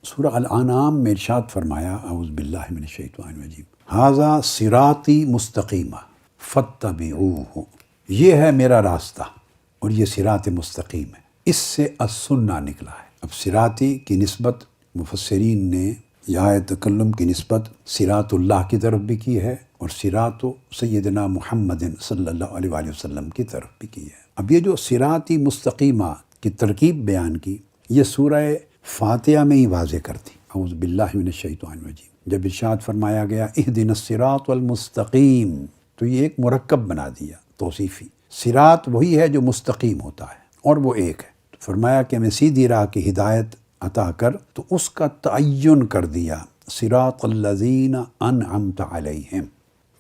سورہ الانعام میں ارشاد فرمایا اعوذ باللہ من الشیطان الرجیم ھذا صراطی مستقیمہ فاتبعوہ، یہ ہے میرا راستہ اور یہ صراط مستقیم ہے، اس سے السنہ نکلا ہے۔ اب صراطی کی نسبت مفسرین نے یا تکلم کی نسبت صراط اللہ کی طرف بھی کی ہے اور صراط سیدنا محمد صلی اللہ علیہ وآلہ وسلم کی طرف بھی کی ہے۔ اب یہ جو صراطی مستقیمہ کی ترکیب بیان کی، یہ سورہ فاتحہ میں ہی واضح کرتی۔ اعوذ باللہ من الشیطان الرجیم جب ارشاد فرمایا گیا اہدنا الصراط المستقیم، تو یہ ایک مرکب بنا دیا توصیفی۔ صراط وہی ہے جو مستقیم ہوتا ہے اور وہ ایک ہے، تو فرمایا کہ ہمیں سیدھی راہ کی ہدایت عطا کر، تو اس کا تعین کر دیا صراط الذین انعمت علیہم۔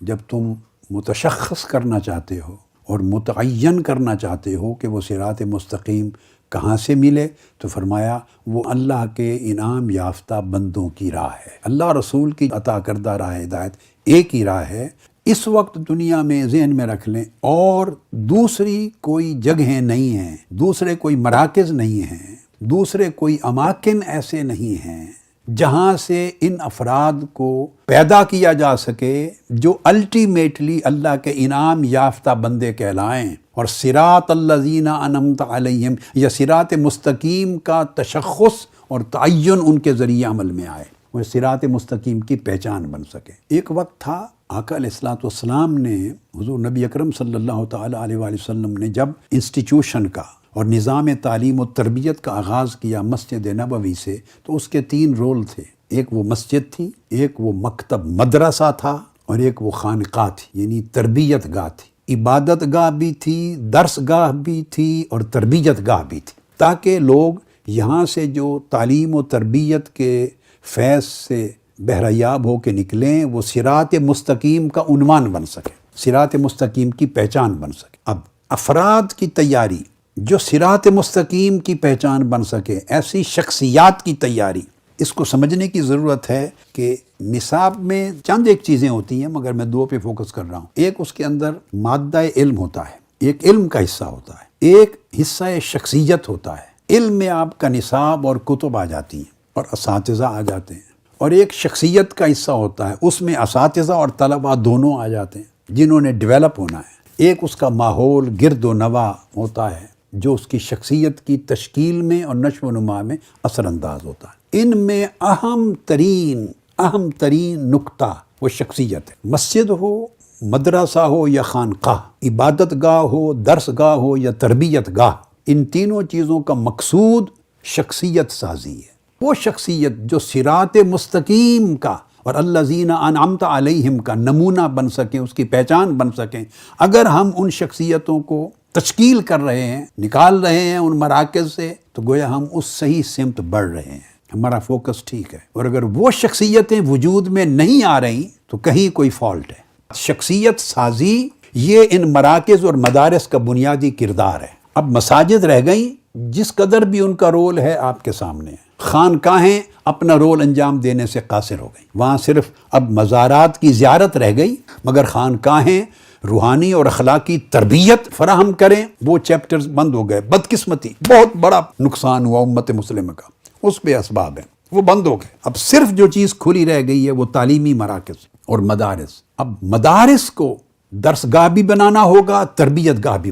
جب تم متشخص کرنا چاہتے ہو اور متعین کرنا چاہتے ہو کہ وہ صراط مستقیم کہاں سے ملے، تو فرمایا وہ اللہ کے انعام یافتہ بندوں کی راہ ہے۔ اللہ رسول کی عطا کردہ راہ ہدایت ایک ہی راہ ہے۔ اس وقت دنیا میں ذہن میں رکھ لیں، اور دوسری کوئی جگہیں نہیں ہیں، دوسرے کوئی مراکز نہیں ہیں، دوسرے کوئی اماکن ایسے نہیں ہیں جہاں سے ان افراد کو پیدا کیا جا سکے جو الٹیمیٹلی اللہ کے انعام یافتہ بندے کہلائیں، اور صراط الذین انعمت علیہم یا صراط مستقیم کا تشخص اور تعین ان کے ذریعے عمل میں آئے، وہ صراط مستقیم کی پہچان بن سکے۔ ایک وقت تھا آقا علیہ الصلوۃ والسلام نے، حضور نبی اکرم صلی اللہ تعالیٰ علیہ وآلہ وسلم نے جب انسٹیٹیوشن کا اور نظام تعلیم و تربیت کا آغاز کیا مسجد نبوی سے، تو اس کے 3 رول تھے۔ ایک وہ مسجد تھی، ایک وہ مکتب مدرسہ تھا، اور ایک وہ خانقاہ تھی، یعنی تربیت گاہ تھی۔ عبادت گاہ بھی تھی، درس گاہ بھی تھی، اور تربیت گاہ بھی تھی، تاکہ لوگ یہاں سے جو تعلیم و تربیت کے فیض سے بہریاب ہو کے نکلیں، وہ صراط مستقیم کا عنوان بن سکے، صراط مستقیم کی پہچان بن سکے۔ اب افراد کی تیاری جو صراط مستقیم کی پہچان بن سکے، ایسی شخصیات کی تیاری، اس کو سمجھنے کی ضرورت ہے کہ نصاب میں چند ایک چیزیں ہوتی ہیں، مگر میں 2 پہ فوکس کر رہا ہوں۔ ایک اس کے اندر مادہ علم ہوتا ہے، ایک علم کا حصہ ہوتا ہے، ایک حصہ شخصیت ہوتا ہے۔ علم میں آپ کا نصاب اور کتب آ جاتی ہیں اور اساتذہ آ جاتے ہیں، اور ایک شخصیت کا حصہ ہوتا ہے، اس میں اساتذہ اور طلباء دونوں آ جاتے ہیں جنہوں نے ڈیولپ ہونا ہے۔ ایک اس کا ماحول گرد و نواح ہوتا ہے جو اس کی شخصیت کی تشکیل میں اور نشو و نما میں اثر انداز ہوتا ہے۔ ان میں اہم ترین نقطہ وہ شخصیت ہے۔ مسجد ہو، مدرسہ ہو یا خانقاہ، عبادت گاہ ہو، درس گاہ ہو یا تربیت گاہ، ان تینوں چیزوں کا مقصود شخصیت سازی ہے۔ وہ شخصیت جو صراط مستقیم کا اور الذین انعمت علیہم کا نمونہ بن سکیں، اس کی پہچان بن سکیں۔ اگر ہم ان شخصیتوں کو تشکیل کر رہے ہیں، نکال رہے ہیں ان مراکز سے، تو گویا ہم اس صحیح سمت بڑھ رہے ہیں، ہمارا فوکس ٹھیک ہے۔ اور اگر وہ شخصیتیں وجود میں نہیں آ رہی تو کہیں کوئی فالٹ ہے۔ شخصیت سازی یہ ان مراکز اور مدارس کا بنیادی کردار ہے۔ اب مساجد رہ گئیں، جس قدر بھی ان کا رول ہے آپ کے سامنے ہے۔ خانقاہیں اپنا رول انجام دینے سے قاصر ہو گئیں، وہاں صرف اب مزارات کی زیارت رہ گئی، مگر خانقاہیں روحانی اور اخلاقی تربیت فراہم کریں، وہ چیپٹرز بند ہو گئے۔ بدقسمتی، بہت بڑا نقصان ہوا امت مسلمہ کا، اس پہ اسباب ہیں، وہ بند ہو گئے۔ اب صرف جو چیز کھلی رہ گئی ہے وہ تعلیمی مراکز اور مدارس۔ اب مدارس کو درس گاہ بھی بنانا ہوگا، تربیت گاہ بھی